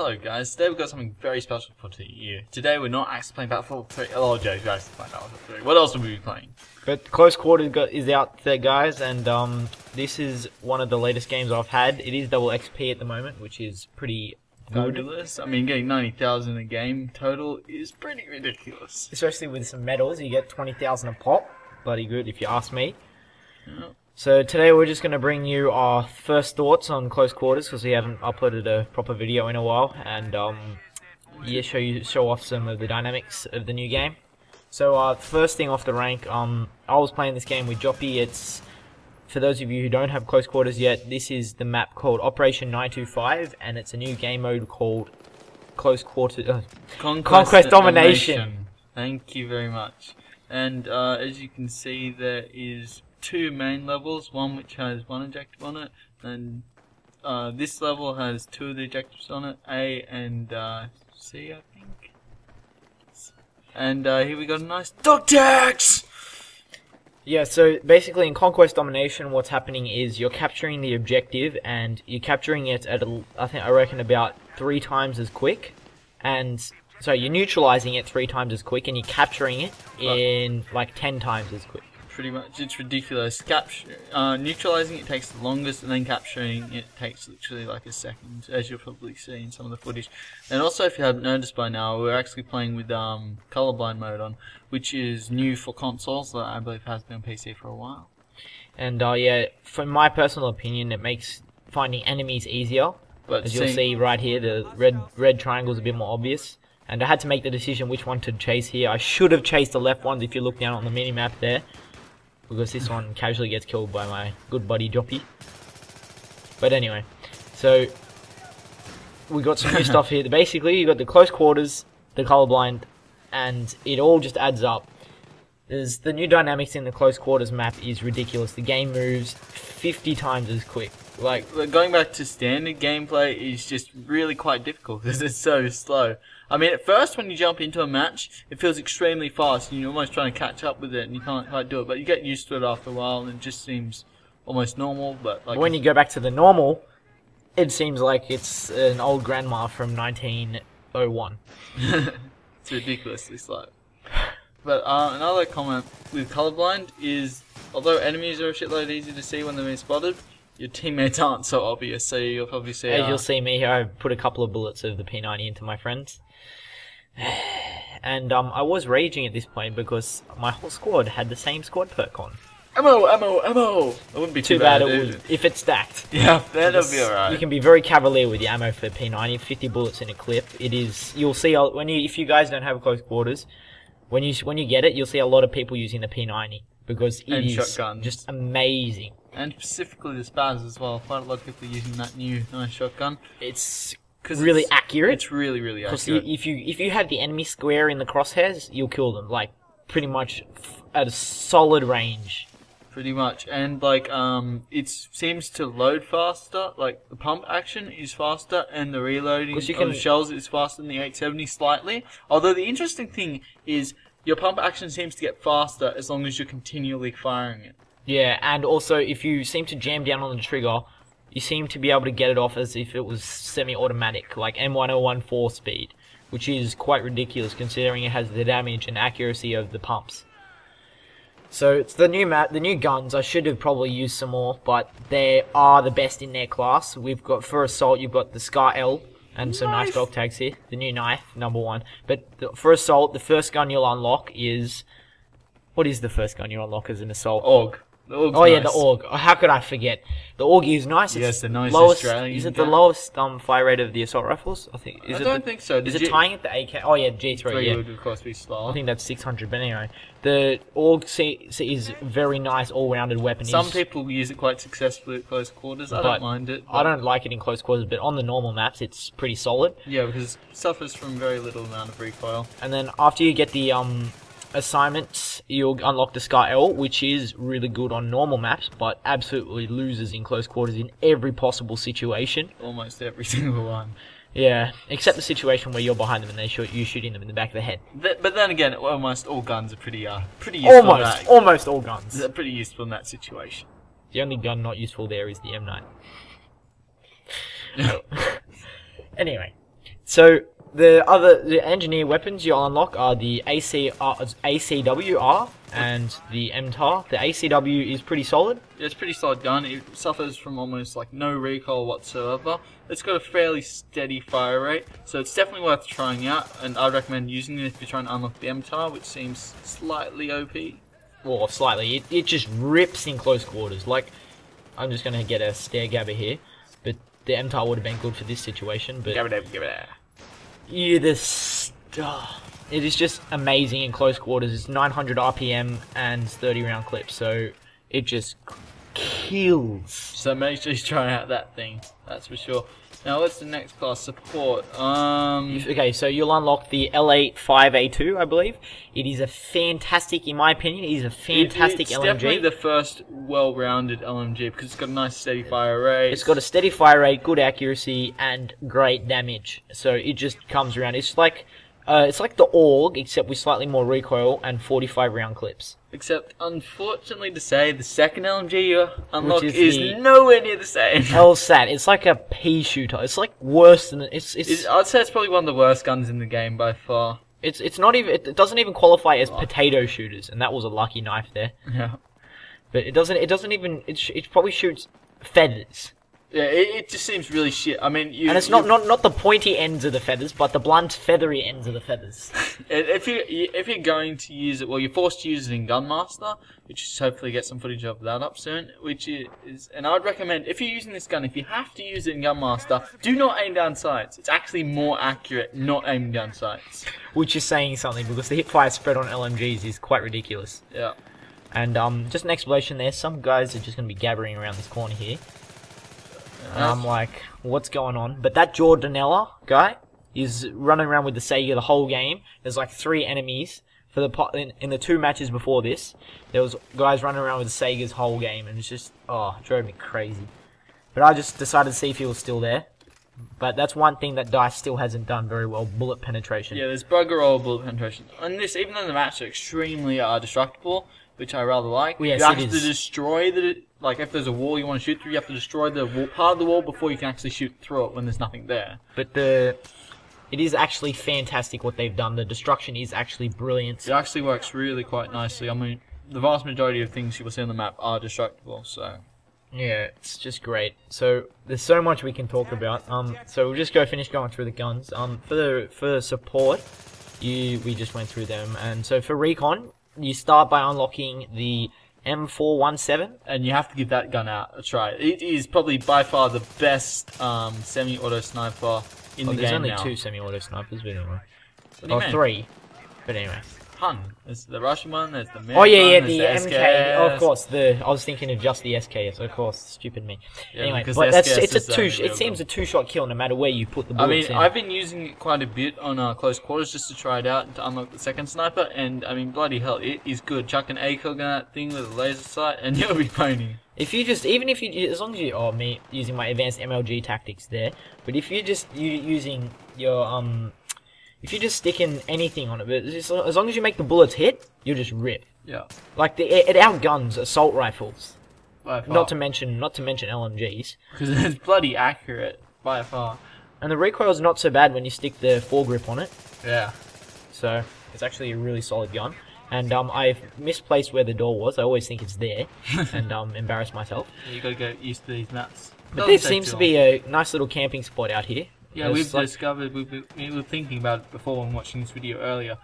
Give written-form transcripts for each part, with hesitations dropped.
Hello guys, today we've got something very special for you. Today we're not actually playing Battlefield 3. A lot of jokes, we're actually playing Battlefield 3. What else will we be playing? But Close Quarters is out there, guys, and this is one of the latest games I've had. It is double XP at the moment, which is pretty fabulous. I mean, getting 90,000 a game total is pretty ridiculous. Especially with some medals, you get 20,000 a pop. Bloody good, if you ask me. Yep. So today we're just going to bring you our first thoughts on Close Quarters, because we haven't uploaded a proper video in a while, and yeah, show off some of the dynamics of the new game. So first thing off the rank, I was playing this game with Joppy. It's, for those of you who don't have Close Quarters yet, this is the map called Operation 925, and it's a new game mode called Close Quarters Conquest Domination. Thank you very much. And as you can see, there is two main levels, one which has one objective on it, and this level has two of the objectives on it, A and C, I think. And here we got a nice dog tags! Yeah, so basically in Conquest Domination, what's happening is you're capturing the objective, and you're capturing it at, I reckon about 3 times as quick, and so you're neutralizing it 3 times as quick, and you're capturing it in like 10 times as quick. Pretty much, it's ridiculous. Neutralizing it takes the longest, and then capturing it takes literally like a second, as you'll probably see in some of the footage. And also, if you haven't noticed by now, we're actually playing with colorblind mode on, which is new for consoles that I believe has been on PC for a while. And yeah, from my personal opinion, it makes finding enemies easier. But as you'll see right here, the red triangle is a bit more obvious. And I had to make the decision which one to chase here. I should have chased the left ones if you look down on the mini-map there, because this one casually gets killed by my good buddy Joppy. But anyway, so we got some new stuff here. Basically, you got the Close Quarters, the colorblind, and it all just adds up. There's the new dynamics in the Close Quarters map is ridiculous. The game moves 50 times as quick. Like, going back to standard gameplay is just really quite difficult because it's so slow. I mean, at first when you jump into a match, it feels extremely fast and you're almost trying to catch up with it and you can't quite do it. But you get used to it after a while and it just seems almost normal. But like, when you go back to the normal, it seems like it's an old grandma from 1901. It's ridiculously slow. But another comment with colorblind is, although enemies are a shitload easy to see when they're being spotted, your teammates aren't so obvious, so you'll probably see... As you'll see me here, I put a couple of bullets of the P-90 into my friends. And I was raging at this point because my whole squad had the same squad perk on. Ammo, ammo, ammo! It wouldn't be too bad if it's stacked. Yeah, that'll be alright. You can be very cavalier with your ammo for P-90, 50 bullets in a clip. It is... You'll see, if you guys don't have Close Quarters, when you get it, you'll see a lot of people using the P-90 because it is shotguns. Just amazing. And specifically the Spaz as well. Quite a lot of people are using that new nice shotgun. It's really accurate. It's really, really accurate. Because if you have the enemy square in the crosshairs, you'll kill them, like, pretty much at a solid range. Pretty much. And, like, it seems to load faster. Like, the pump action is faster, and the reloading of the shells is faster than the 870 slightly. Although the interesting thing is, your pump action seems to get faster as long as you're continually firing it. Yeah, and also, if you seem to jam down on the trigger, you seem to be able to get it off as if it was semi-automatic, like M1014 speed, which is quite ridiculous considering it has the damage and accuracy of the pumps. So, it's the new map, the new guns. I should have probably used some more, but they are the best in their class. We've got, for Assault, you've got the Scar L, and some nice dog tags here. The new knife, #1. But for Assault, the first gun you'll unlock is... What is the first gun you unlock as an Assault? AUG. Oh yeah, the AUG. How could I forget? The AUG is nice. Yes, the nice Australian. Is it the lowest fire rate of the assault rifles? I think. I don't think so. Is it tying at the AK? Oh yeah, G3. Yeah, would of course be slow. I think that's 600. But anyway, the AUG is very nice all-rounded weapon. Some people use it quite successfully at close quarters. I don't mind it. I don't like it in close quarters, but on the normal maps, it's pretty solid. Yeah, because it suffers from very little amount of recoil. And then after you get the assignments, you'll unlock the Scar L, which is really good on normal maps, but absolutely loses in close quarters in every possible situation. Almost every single one. Yeah, except the situation where you're behind them and you're shooting them in the back of the head. But then again, almost all guns are pretty useful. Almost all guns. They're pretty useful in that situation. The only gun not useful there is the M9. Anyway, So the engineer weapons you'll unlock are the ACWR and the MTAR. The ACW is pretty solid. Yeah, it's a pretty solid gun. It suffers from almost like no recoil whatsoever. It's got a fairly steady fire rate, so it's definitely worth trying out. And I'd recommend using it if you're trying to unlock the MTAR, which seems slightly OP. Well, slightly. It just rips in close quarters. Like, I'm just gonna get a stare gabber here, but the MTAR would have been good for this situation. But give it there. Yeah, it is just amazing in close quarters. It's 900 RPM and 30 round clips, so it just kills. So make sure you try out that thing, that's for sure. Now what's the next class? Support. Okay, so you'll unlock the L85A2, I believe. It is a fantastic, in my opinion, it is a fantastic it's LMG. It's definitely the first well-rounded LMG because it's got a nice steady fire rate. It's got a steady fire rate, good accuracy, and great damage. So it just comes around. It's like the AUG, except with slightly more recoil and 45 round clips. Except, unfortunately to say, the second LMG you unlock is nowhere near the same. LSAT. It's like a pea shooter. It's like worse than I'd say it's probably one of the worst guns in the game by far. It's not even. It doesn't even qualify as potato shooters, and that was a lucky knife there. Yeah. But it doesn't even. It probably shoots feathers. Yeah, it just seems really shit. I mean, and it's not the pointy ends of the feathers, but the blunt, feathery ends of the feathers. if you're going to use it, well, you're forced to use it in Gunmaster, which is hopefully get some footage of that up soon. And I would recommend if you're using this gun, if you have to use it in Gunmaster, do not aim down sights. It's actually more accurate not aiming down sights. Which is saying something because the hipfire spread on LMGs is quite ridiculous. Yeah. And just an explanation there. Some guys are just going to be gabbering around this corner here. And I'm like, what's going on? But that Jordanella guy is running around with the Sega the whole game. There's like 3 enemies for in the 2 matches before this. There was guys running around with the Sega's whole game, and it's just it drove me crazy. But I just decided to see if he was still there. But that's one thing that DICE still hasn't done very well: bullet penetration. Yeah, there's bugger all bullet penetration. And this, even though the maps are extremely destructible, which I rather like, yes, you have to destroy the. Like, if there's a wall you want to shoot through, you have to destroy the wall, part of the wall before you can actually shoot through it when there's nothing there. But it is actually fantastic what they've done. The destruction is actually brilliant. It actually works really quite nicely. I mean, the vast majority of things you will see on the map are destructible, so... Yeah, it's just great. So, there's so much we can talk about. So we'll just finish going through the guns. For support, we just went through them. And so for recon, you start by unlocking the M417, and you have to give that gun out a try. It is probably by far the best semi-auto sniper in the game now. There's only 2 semi-auto snipers, but anyway. What do you mean? 3, but anyway. Hun. There's the Russian one, there's the American one, the MK. SKS. Oh, of course, I was thinking of just the SKS, of course, stupid me. Yeah, anyway, but it seems a 2-shot kill no matter where you put the bullets in. I've been using it quite a bit on close quarters just to try it out and to unlock the second sniper, and I mean, bloody hell, it is good. Chuck an ACOG on that thing with a laser sight, and you'll be pony. As long as me using my advanced MLG tactics there, but if you're just using your, if you're just sticking anything on it, but as long as you make the bullets hit, you'll just rip. Yeah. Like it outguns assault rifles. By far. Not to mention LMGs. Because it's bloody accurate by far. And the recoil is not so bad when you stick the foregrip on it. Yeah. So it's actually a really solid gun. And I've misplaced where the door was. I always think it's there, and embarrass myself. Yeah, you gotta get used to these maps. But there seems to be a nice little camping spot out here. Yeah, we've discovered, we were thinking about it before when watching this video earlier.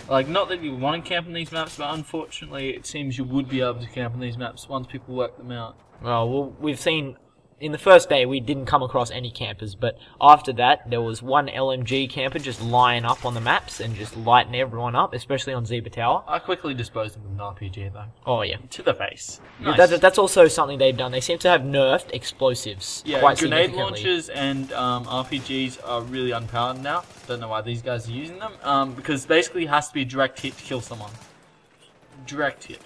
Like, not that you want to camp on these maps, but unfortunately it seems you would be able to camp on these maps once people work them out. Well, we've seen... In the first day, we didn't come across any campers, but after that, there was one LMG camper just lying up on the maps and just lighting everyone up, especially on Zebra Tower. I quickly disposed of them with an RPG, though. Oh, yeah. To the face. Nice. Nice. That's also something they've done. They seem to have nerfed explosives quite grenade significantly. launchers and RPGs are really unpowered now. Don't know why these guys are using them. Because basically it has to be a direct hit to kill someone. Direct hit.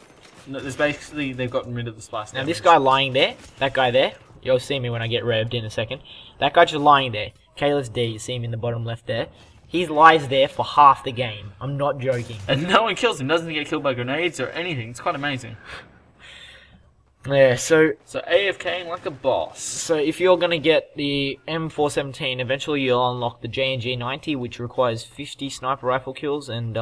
There's basically, they've gotten rid of the splash damage. Now, this guy lying there, that guy there, you'll see me when I get revved in a second. That guy just lying there. Kalis D, you see him in the bottom left there. He lies there for half the game. I'm not joking. And no one kills him. Doesn't get killed by grenades or anything. It's quite amazing. Yeah, so AFKing like a boss. So if you're gonna get the M417, eventually you'll unlock the J&G90, which requires 50 sniper rifle kills and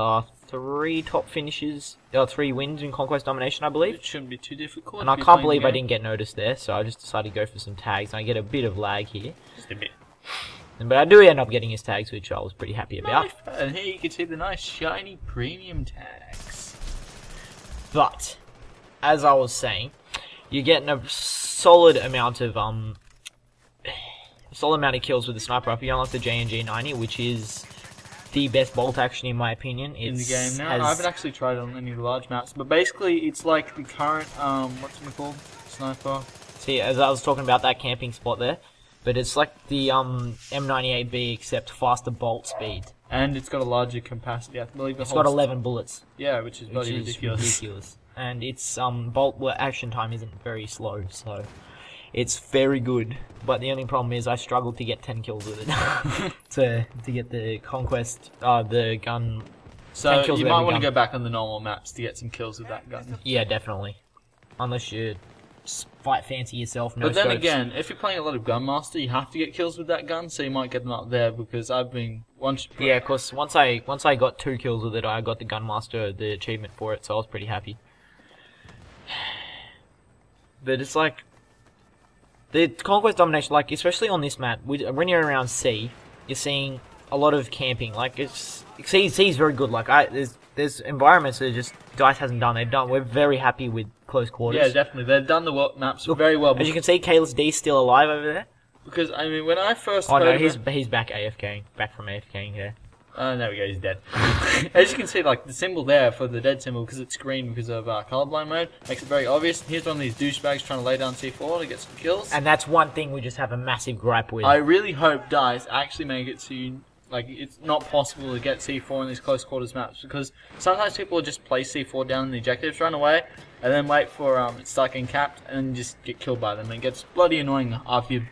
3 top finishes, 3 wins in Conquest Domination, I believe. It shouldn't be too difficult. And I can't believe I didn't get noticed there, so I just decided to go for some tags, and I get a bit of lag here. Just a bit. But I do end up getting his tags, which I was pretty happy about. Nice. And here you can see the nice shiny premium tags. But as I was saying, you're getting a solid amount of kills with the sniper rifle. You unlock the J&G90, which is the best bolt action in my opinion. In the game now. I haven't actually tried it on any of the large maps, but basically it's like the current what's it called? Sniper. See, as I was talking about that camping spot there, but it's like the M98B except faster bolt speed. And it's got a larger capacity. I believe it's got 11 bullets. Yeah, which is bloody ridiculous. And its bolt action time isn't very slow, so it's very good. But the only problem is I struggled to get 10 kills with it to get the conquest, the gun. So you might want to go back on the normal maps to get some kills with that gun. Yeah, definitely. Unless you fight fancy yourself. No but then scopes. again, if you're playing a lot of Gunmaster, you have to get kills with that gun, so you might get them up there because I've been Yeah, of course. Once I got 2 kills with it, I got the Gunmaster, the achievement for it, so I was pretty happy. But it's like the Conquest Domination, like especially on this map, when you're around C, you're seeing a lot of camping. Like C is very good. Like there's environments that just DICE hasn't done. We're very happy with close quarters. Yeah, definitely. They've done the maps very well. As you can see, Kalis D's still alive over there. Because I mean, when I first he's back AFKing, back from AFKing here. There we go, he's dead. As you can see, like, the symbol there for the dead symbol, because it's green because of colorblind mode, makes it very obvious. Here's one of these douchebags trying to lay down C4 to get some kills. And that's one thing we just have a massive gripe with. I really hope DICE actually make it so like, it's not possible to get C4 in these close quarters maps, because sometimes people will just place C4 down in the objectives, run away, and then wait for it to start getting capped, and then just get killed by them. And it gets bloody annoying after you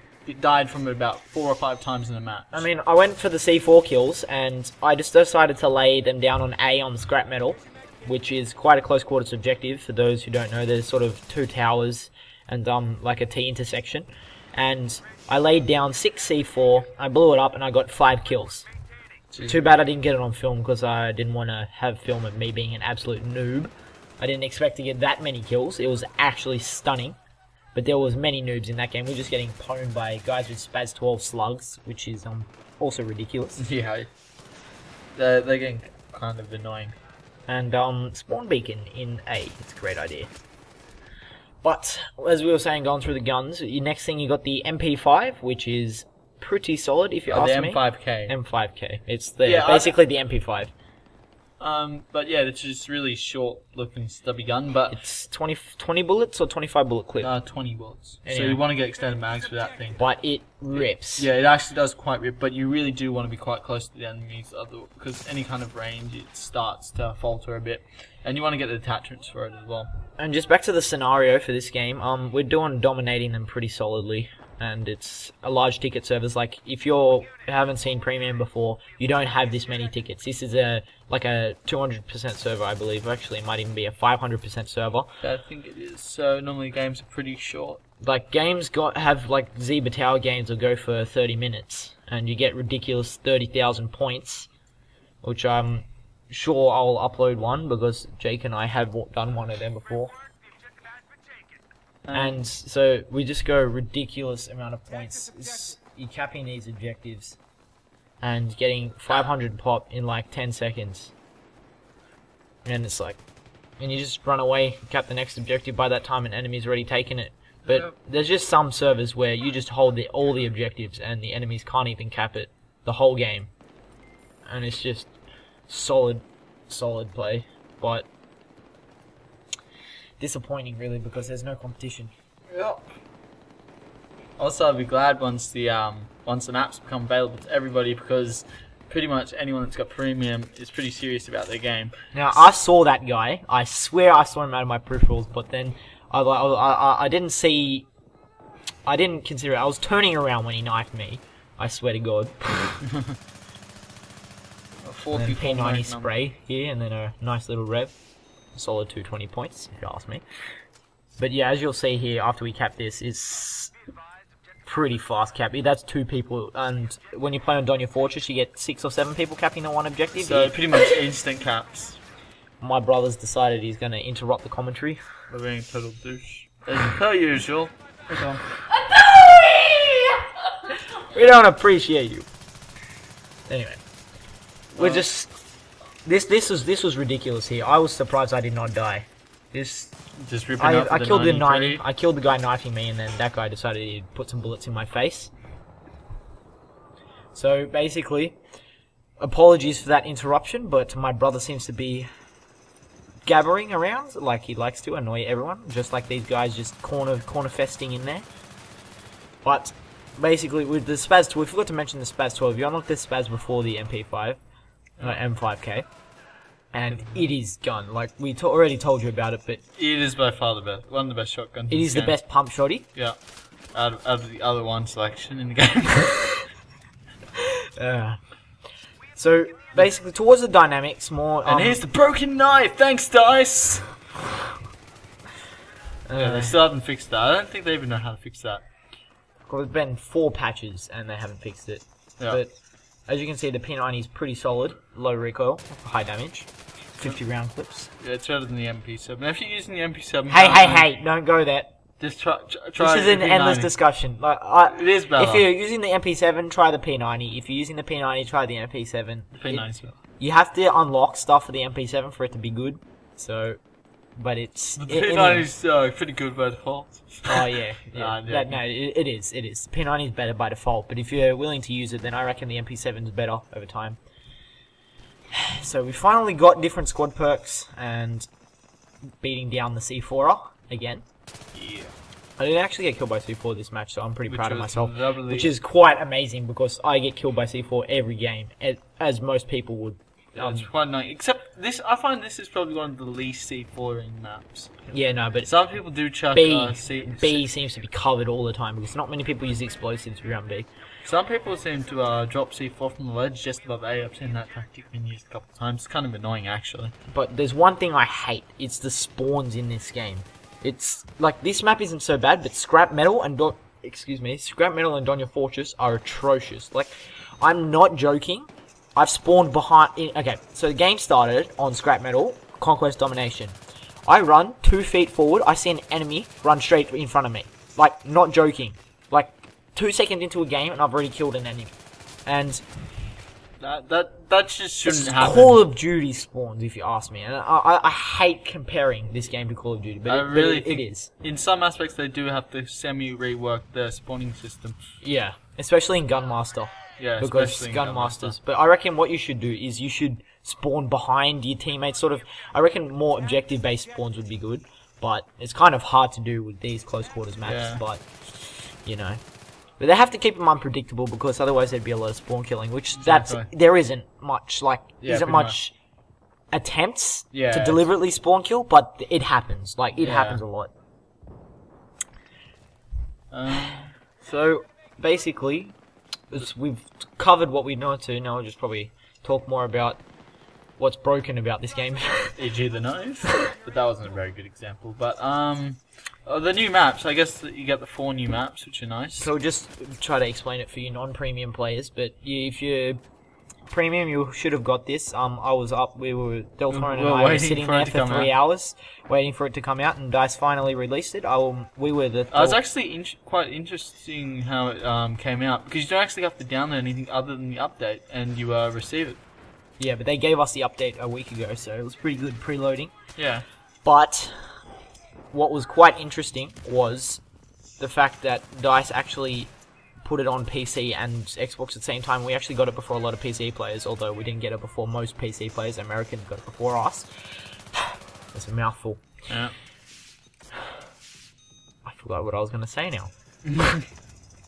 died from it about 4 or 5 times in a match. I mean, I went for the C4 kills, and I just decided to lay them down on A on the scrap metal, which is quite a close quarters objective. For those who don't know, there's sort of 2 towers and like a T intersection. And I laid down 6 C4, I blew it up, and I got 5 kills. Jeez. Too bad I didn't get it on film, because I didn't want to have film of me being an absolute noob. I didn't expect to get that many kills. It was actually stunning. But there was many noobs in that game. We're just getting pwned by guys with Spaz 12 slugs, which is also ridiculous. Yeah, they're getting kind of annoying. And spawn beacon in A. It's a great idea. But as we were saying, going through the guns, next thing you got the MP5, which is pretty solid if you ask me. The M5K. M5K. It's basically the MP5. But yeah, it's just really short-looking, stubby gun. But it's 20 bullets or 25 bullet clip. 20 bullets. Anyway. So you want to get extended mags for that thing. But it rips. Yeah, it actually does quite rip. But you really do want to be quite close to the enemies, because any kind of range, it starts to falter a bit, and you want to get the attachments for it as well. And just back to the scenario for this game, we're dominating them pretty solidly. And it's a large ticket service. Like, if you haven't seen Premium before, you don't have this many tickets. This is like a 200% server, I believe. Actually, it might even be a 500% server. I think it is. So normally games are pretty short. Like, games have like Zebra Tower games will go for 30 minutes, and you get ridiculous 30,000 points, which I'm sure I'll upload one, because Jake and I have done one of them before. And so we just go ridiculous amount of points. You're capping these objectives and getting 500 pop in like 10 seconds. And it's like, and you just run away, cap the next objective. By that time an enemy's already taken it. But there's just some servers where you just hold all the objectives and the enemies can't even cap it the whole game. And it's just solid play. But disappointing, really, because there's no competition. Yep. Also, I'll be glad once the maps become available to everybody, because pretty much anyone that's got Premium is pretty serious about their game. Now, I saw that guy. I swear I saw him out of my peripherals, but then I didn't see. I didn't consider it. I was turning around when he knifed me. I swear to God. And then P-90 spray here, and then a nice little rev. Solid 220 points, if you ask me. But yeah, as you'll see here, after we cap this, it's pretty fast cap. That's 2 people, and when you play on Donya Fortress, you get 6 or 7 people capping the one objective. So pretty much instant caps. My brother's decided he's going to interrupt the commentary. We're being a total douche. As per usual. We don't appreciate you. Anyway, we're just this was ridiculous here. I was surprised I did not die. Just ripping up I the killed the 93. I killed the guy knifing me, and then that guy decided he'd put some bullets in my face. So basically, apologies for that interruption, but my brother seems to be gabbering around like he likes to annoy everyone, just like these guys just corner festing in there. But basically, with the Spaz 2, we forgot to mention the Spaz 12. You unlock this Spaz before the MP5, M5K, and it is gun. Like we already told you about it, but it is by far the best, one of the best shotguns. It is the best pump shotty. Yeah, out of the other one selection in the game. So basically, towards the dynamics more. And here's the broken knife. Thanks, Dice. Yeah, they still haven't fixed that. I don't think they even know how to fix that. Well, there's been 4 patches and they haven't fixed it. Yeah. But as you can see, the P-9 is pretty solid, low recoil, high damage, 50 round clips. Yeah, it's better than the MP7. If you're using the MP7, hey, don't go there. Just try. This is an endless discussion. Like, it is better. If you're using the MP7, try the P90. If you're using the P90, try the MP7. The P90 is better. You have to unlock stuff for the MP7 for it to be good. So, but it's the P90 is pretty good by default. Oh yeah, it is. P90 is better by default, but if you're willing to use it, then I reckon the MP7 is better over time. So we finally got different squad perks and beating down the C4er again. Yeah. I didn't actually get killed by C4 this match, so I'm pretty proud of myself. Lovely. Which is quite amazing because I get killed by C4 every game, as most people would. It's quite nice. Except this, I find this is probably one of the least C4ing maps. Yeah, no, but some people do chuck B seems to be covered all the time because not many people use explosives around B. Some people seem to drop C4 from the ledge just above A. I've seen that tactic been used a couple of times. It's kind of annoying, actually. But there's one thing I hate. It's the spawns in this game. It's like this map isn't so bad, but Scrap Metal and Donya Fortress are atrocious. Like, I'm not joking. I've spawned behind. Okay, so the game started on Scrap Metal, Conquest Domination. I run 2 feet forward. I see an enemy run straight in front of me. Like, not joking. Like, 2 seconds into a game, and I've already killed an enemy. And that just shouldn't happen. Call of Duty spawns, if you ask me. And I hate comparing this game to Call of Duty, but it is. In some aspects, they do have to semi-rework their spawning system. Yeah, especially in Gunmaster. Yeah, because Gunmasters. But I reckon what you should do is you should spawn behind your teammates. Sort of, I reckon more objective-based spawns would be good. But it's kind of hard to do with these close quarters maps. Yeah. But you know, but they have to keep them unpredictable because otherwise there'd be a lot of spawn killing. Which there isn't much much attempts to deliberately spawn kill, but it happens. Like it happens a lot. So basically, we've covered what we know to. Now we'll just probably talk more about what's broken about this game. E.g. the knife. But that wasn't a very good example. But the new maps, I guess that you get the 4 new maps, which are nice. So we'll just try to explain it for you non-premium players. But if you're premium, you should have got this. I was up. Delta and I were sitting there for 3 hours waiting for it to come out, and DICE finally released it. We were the. It was actually quite interesting how it came out because you don't actually have to download anything other than the update, and you receive it. Yeah, but they gave us the update a week ago, so it was pretty good preloading. Yeah. But what was quite interesting was the fact that DICE actually put it on PC and Xbox at the same time. We actually got it before a lot of PC players, although we didn't get it before most PC players. Americans got it before us. That's a mouthful. Yeah. I forgot what I was going to say now.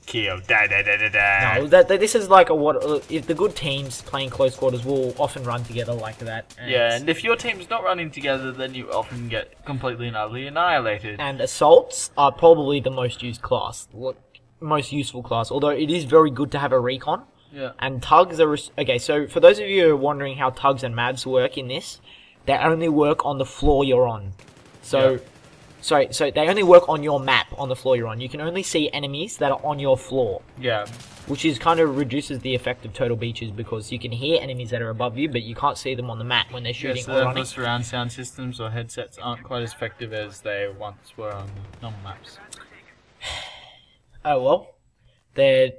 Kill. No, this is like if the good teams playing close quarters will often run together like that. And if your team's not running together, then you often get completely and utterly annihilated. And assaults are probably the most used class. Most useful class, although it is very good to have a recon. Yeah. And tugs are okay. So for those of you who are wondering how tugs and mavs work in this, they only work on the floor you're on. So sorry, so they only work on your map, on the floor you're on. You can only see enemies that are on your floor. Yeah. Which is kind of reduces the effect of Total Beaches, because you can hear enemies that are above you, but you can't see them on the map when they're shooting or running. The surround sound systems or headsets aren't quite as effective as they once were on normal maps. Oh well, the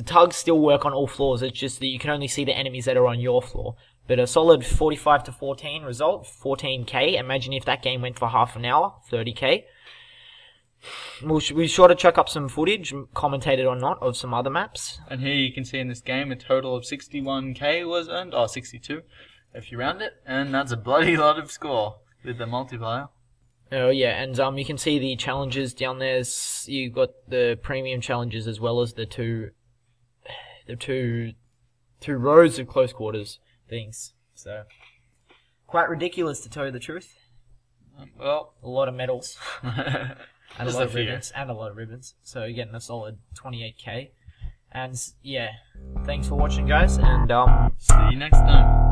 tugs still work on all floors. It's just that you can only see the enemies that are on your floor. But a solid 45-14 result, 14k. Imagine if that game went for half an hour, 30k. We'll be sure to chuck up some footage, commentated or not, of some other maps. And here you can see in this game a total of 61k was earned, or 62 if you round it, and that's a bloody lot of score with the multiplier. Oh yeah, and you can see the challenges down there. You've got the premium challenges as well as the two rows of close quarters things. So quite ridiculous, to tell you the truth. Well, a lot of medals. And a lot of ribbons. So you're getting a solid 28k. And yeah, thanks for watching, guys, and see you next time.